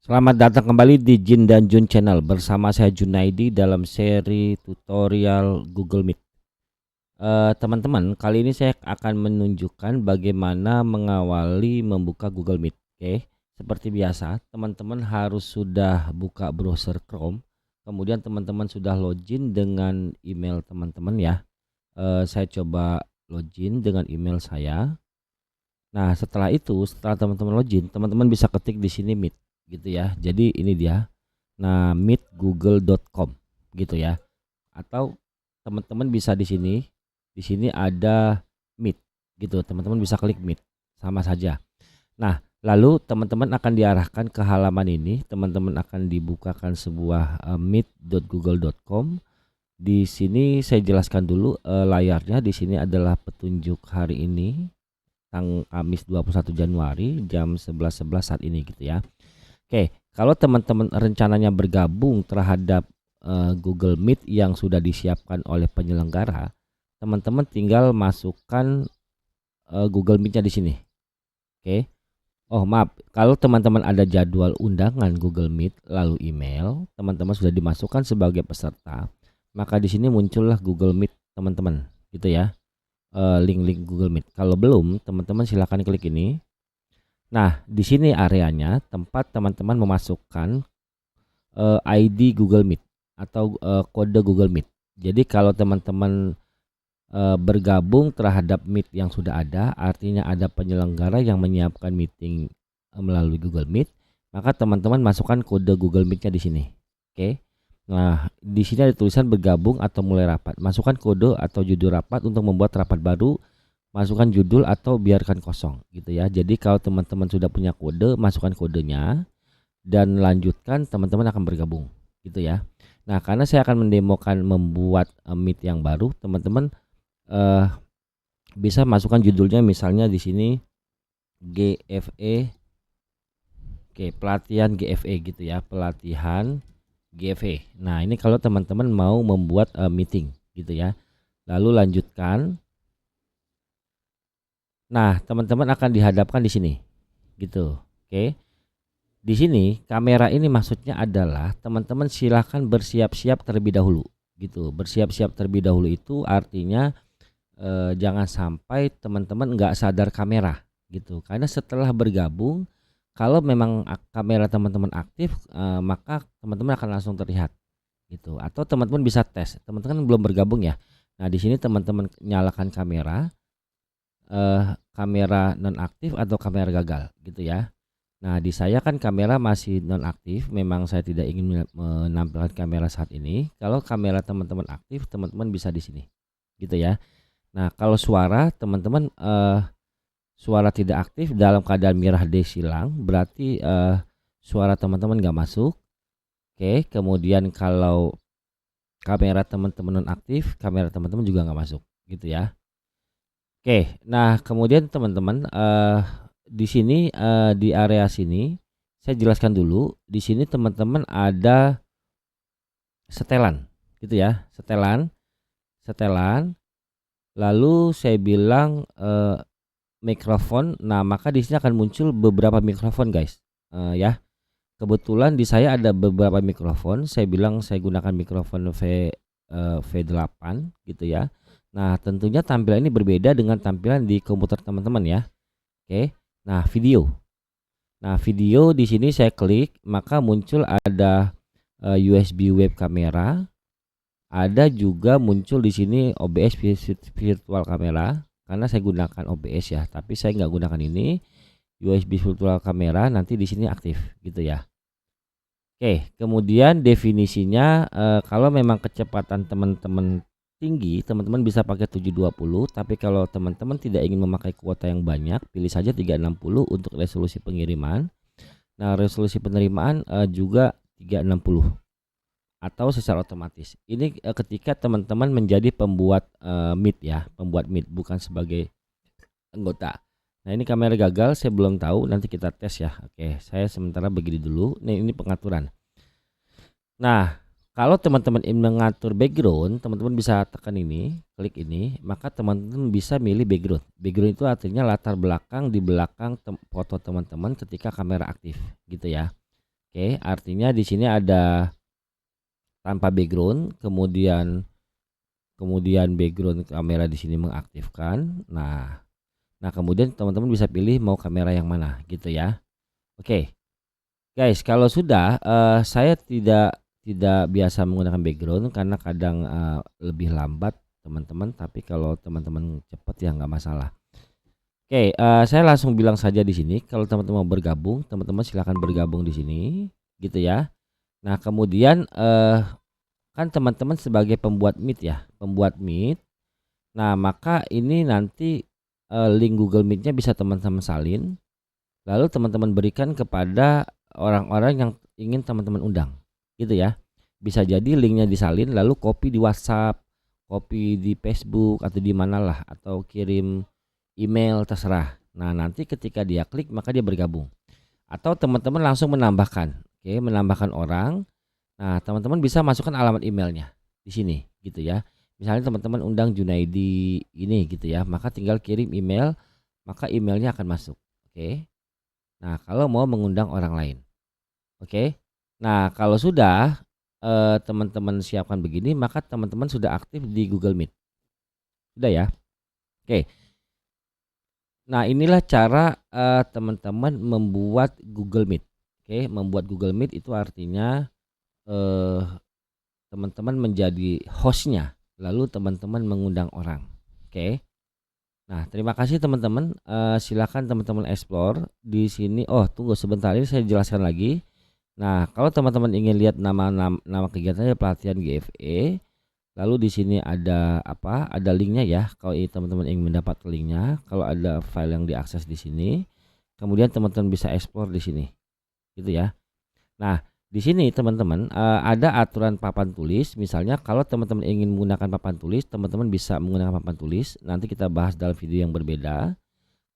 Selamat datang kembali di Jin dan Jun Channel bersama saya Junaidi dalam seri tutorial Google Meet. Teman-teman, kali ini saya akan menunjukkan bagaimana mengawali membuka Google Meet. Oke, seperti biasa, teman-teman harus sudah buka browser Chrome, kemudian teman-teman sudah login dengan email teman-teman ya. Saya coba login dengan email saya. Nah, setelah teman-teman login, teman-teman bisa ketik di sini Meet gitu ya. Jadi ini dia. Nah, meetgoogle.com gitu ya. Atau teman-teman bisa di sini. Di sini ada Meet gitu. Teman-teman bisa klik Meet. Sama saja. Nah, lalu teman-teman akan diarahkan ke halaman ini. Teman-teman akan dibukakan sebuah meet.google.com. Di sini saya jelaskan dulu layarnya. Di sini adalah petunjuk hari ini, Kamis 21 Januari jam 11.11 saat ini gitu ya. Oke, kalau teman-teman rencananya bergabung terhadap Google Meet yang sudah disiapkan oleh penyelenggara, teman-teman tinggal masukkan Google Meet-nya di sini. Oke. Oh, maaf, kalau teman-teman ada jadwal undangan Google Meet lalu email, teman-teman sudah dimasukkan sebagai peserta, maka di sini muncullah Google Meet teman-teman, gitu ya. Link-link Google Meet. Kalau belum, teman-teman silakan klik ini. Nah, di sini areanya tempat teman-teman memasukkan ID Google Meet atau kode Google Meet. Jadi kalau teman-teman bergabung terhadap Meet yang sudah ada, artinya ada penyelenggara yang menyiapkan meeting melalui Google Meet, maka teman-teman masukkan kode Google Meet-nya di sini. Oke. Nah, di sini ada tulisan bergabung atau mulai rapat. Masukkan kode atau judul rapat untuk membuat rapat baru. Masukkan judul atau biarkan kosong gitu ya. Jadi kalau teman-teman sudah punya kode, masukkan kodenya dan lanjutkan, teman-teman akan bergabung gitu ya. Nah, karena saya akan mendemokan membuat Meet yang baru, teman-teman bisa masukkan judulnya misalnya di sini GFE. Oke, pelatihan GFE gitu ya, pelatihan GFE. Nah, ini kalau teman-teman mau membuat meeting gitu ya. Lalu lanjutkan. Nah, teman-teman akan dihadapkan di sini gitu. Oke. Di sini kamera ini maksudnya adalah teman-teman silahkan bersiap-siap terlebih dahulu gitu. Bersiap-siap terlebih dahulu itu artinya jangan sampai teman-teman nggak sadar kamera gitu. Karena setelah bergabung, kalau memang kamera teman-teman aktif, maka teman-teman akan langsung terlihat gitu. Atau teman-teman bisa tes. Teman-teman belum bergabung ya. Nah, di sini teman-teman nyalakan kamera, kamera nonaktif atau kamera gagal gitu ya. Nah, di saya kan kamera masih nonaktif, memang saya tidak ingin menampilkan kamera saat ini. Kalau kamera teman-teman aktif, teman-teman bisa di sini gitu ya. Nah, kalau suara teman-teman suara tidak aktif dalam keadaan merah D silang, berarti suara teman-teman nggak masuk. Oke, kemudian kalau kamera teman-teman nonaktif, kamera teman-teman juga nggak masuk gitu ya. Oke, nah kemudian teman-teman di sini di area sini saya jelaskan dulu. Di sini teman-teman ada setelan, gitu ya, setelan. Lalu saya bilang mikrofon. Nah, maka di sini akan muncul beberapa mikrofon, guys. Ya, kebetulan di saya ada beberapa mikrofon. Saya bilang saya gunakan mikrofon V8 gitu ya. Nah, tentunya tampilan ini berbeda dengan tampilan di komputer teman-teman ya. Oke. Nah, video. Nah, video di sini saya klik, maka muncul ada USB web kamera. Ada juga muncul di sini OBS virtual kamera. Karena saya gunakan OBS ya, tapi saya nggak gunakan ini. USB virtual kamera nanti di sini aktif gitu ya. Oke, kemudian definisinya kalau memang kecepatan teman-teman tinggi, teman-teman bisa pakai 720, tapi kalau teman-teman tidak ingin memakai kuota yang banyak, pilih saja 360 untuk resolusi pengiriman. Nah, resolusi penerimaan juga 360 atau secara otomatis. Ini ketika teman-teman menjadi pembuat Meet ya, pembuat Meet bukan sebagai anggota. Nah, ini kamera gagal, saya belum tahu, nanti kita tes ya. Oke, saya sementara begini dulu. Nah, ini pengaturan. Nah, kalau teman-teman ingin mengatur background, teman-teman bisa tekan ini, klik ini, maka teman-teman bisa milih background. Background itu artinya latar belakang di belakang foto teman-teman ketika kamera aktif, gitu ya. Oke, artinya di sini ada tanpa background, kemudian background kamera di sini mengaktifkan. Nah kemudian teman-teman bisa pilih mau kamera yang mana gitu ya. Oke, guys, kalau sudah saya tidak biasa menggunakan background karena kadang lebih lambat teman-teman, tapi kalau teman-teman cepat ya nggak masalah. Oke, saya langsung bilang saja di sini kalau teman-teman mau bergabung, teman-teman silakan bergabung di sini gitu ya. Nah kemudian kan teman-teman sebagai pembuat Meet ya, pembuat Meet. Nah maka ini nanti link Google Meet-nya bisa teman-teman salin, lalu teman-teman berikan kepada orang-orang yang ingin teman-teman undang gitu ya. Bisa jadi linknya disalin lalu copy di WhatsApp, copy di Facebook atau di manalah, atau kirim email, terserah. Nah nanti ketika dia klik maka dia bergabung, atau teman-teman langsung menambahkan, oke, menambahkan orang. Nah teman-teman bisa masukkan alamat emailnya di sini gitu ya. Misalnya teman-teman undang Junaidi ini gitu ya, maka tinggal kirim email, maka emailnya akan masuk. Oke. Nah kalau mau mengundang orang lain, oke. Nah kalau sudah teman-teman siapkan begini, maka teman-teman sudah aktif di Google Meet, sudah ya. Oke. Nah inilah cara teman-teman membuat Google Meet. Oke, membuat Google Meet itu artinya teman-teman menjadi hostnya, lalu teman-teman mengundang orang. Oke. Nah terima kasih teman-teman. Silakan teman-teman explore di sini. Oh tunggu sebentar, ini saya jelaskan lagi. Nah kalau teman-teman ingin lihat nama kegiatannya pelatihan GFE, lalu di sini ada apa? Ada linknya ya. Kalau teman-teman ingin mendapat linknya, kalau ada file yang diakses di sini, kemudian teman-teman bisa explore di sini, gitu ya. Nah di sini teman-teman ada aturan papan tulis. Misalnya kalau teman-teman ingin menggunakan papan tulis, teman-teman bisa menggunakan papan tulis. Nanti kita bahas dalam video yang berbeda.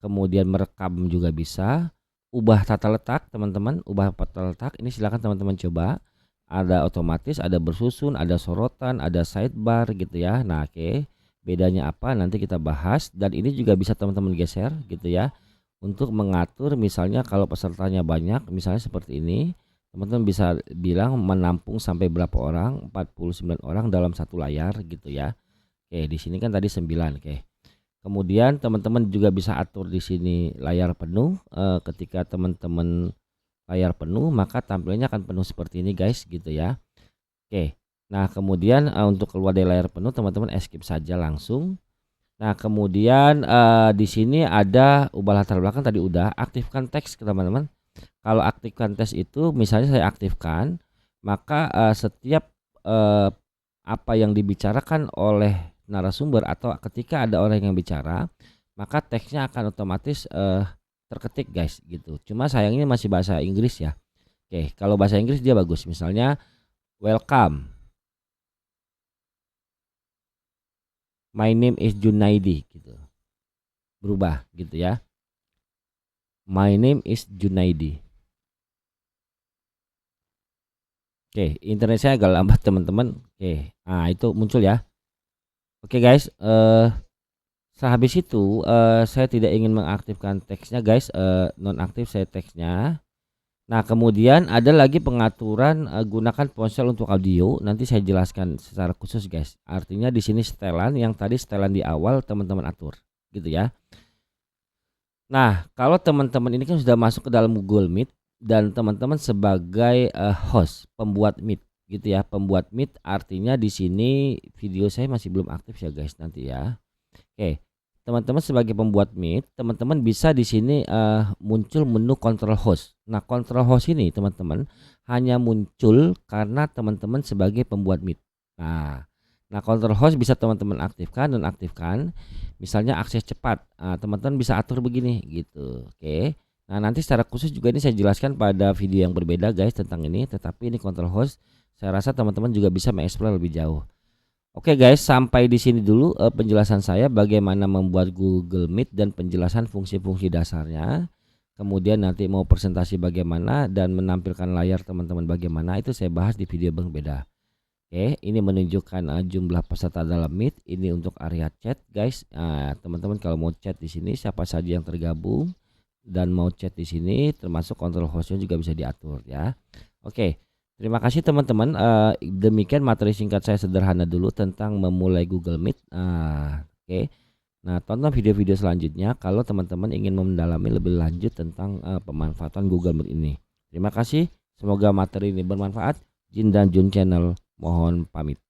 Kemudian merekam juga bisa. Ubah tata letak teman-teman, ubah tata letak ini silakan teman-teman coba. Ada otomatis, ada bersusun, ada sorotan, ada sidebar gitu ya. Nah oke, bedanya apa nanti kita bahas. Dan ini juga bisa teman-teman geser gitu ya, untuk mengatur. Misalnya kalau pesertanya banyak, misalnya seperti ini, teman-teman bisa bilang menampung sampai berapa orang, 49 orang dalam satu layar gitu ya. Oke, di sini kan tadi 9. Oke. Kemudian teman-teman juga bisa atur di sini layar penuh. Ketika teman-teman layar penuh, maka tampilannya akan penuh seperti ini guys gitu ya. Oke. Nah kemudian untuk keluar dari layar penuh, teman-teman escape saja langsung. Nah kemudian di sini ada ubah latar belakang, tadi udah. Aktifkan teks ke teman-teman. Kalau aktifkan teks itu misalnya saya aktifkan, maka setiap apa yang dibicarakan oleh narasumber atau ketika ada orang yang bicara, maka teksnya akan otomatis terketik guys gitu. Cuma sayangnya masih bahasa Inggris ya. Oke, kalau bahasa Inggris dia bagus. Misalnya welcome, my name is Junaidi gitu. Berubah gitu ya. My name is Junaidi. Oke, internet saya agak lambat teman-teman. Oke, nah itu muncul ya. Oke guys, sehabis itu saya tidak ingin mengaktifkan teksnya guys, nonaktif saya teksnya. Nah kemudian ada lagi pengaturan gunakan ponsel untuk audio. Nanti saya jelaskan secara khusus guys. Artinya di sini setelan yang tadi setelan di awal teman-teman atur, gitu ya. Nah kalau teman-teman ini kan sudah masuk ke dalam Google Meet dan teman-teman sebagai host, pembuat Meet, gitu ya. Pembuat Meet artinya di sini video saya masih belum aktif ya guys nanti ya. Oke, teman-teman sebagai pembuat Meet, teman-teman bisa di sini muncul menu control host. Nah, control host ini teman-teman hanya muncul karena teman-teman sebagai pembuat Meet. Nah, control host bisa teman-teman aktifkan dan aktifkan. Misalnya akses cepat, teman-teman bisa atur begini gitu. Oke. Nah, nanti secara khusus juga ini saya jelaskan pada video yang berbeda guys tentang ini. Tetapi ini control host, saya rasa teman-teman juga bisa mengeksplor lebih jauh. Oke guys, sampai di sini dulu penjelasan saya bagaimana membuat Google Meet dan penjelasan fungsi-fungsi dasarnya. Kemudian nanti mau presentasi bagaimana dan menampilkan layar teman-teman bagaimana, itu saya bahas di video berbeda. Oke, ini menunjukkan jumlah peserta dalam Meet. Ini untuk area chat guys. Teman-teman kalau mau chat di sini siapa saja yang tergabung dan mau chat di sini, termasuk control hostnya juga bisa diatur ya. Oke, terima kasih teman-teman, demikian materi singkat saya sederhana dulu tentang memulai Google Meet. Oke. Nah, tonton video-video selanjutnya kalau teman-teman ingin mendalami lebih lanjut tentang, pemanfaatan Google Meet ini. Terima kasih, semoga materi ini bermanfaat. Jin dan Jun Channel mohon pamit.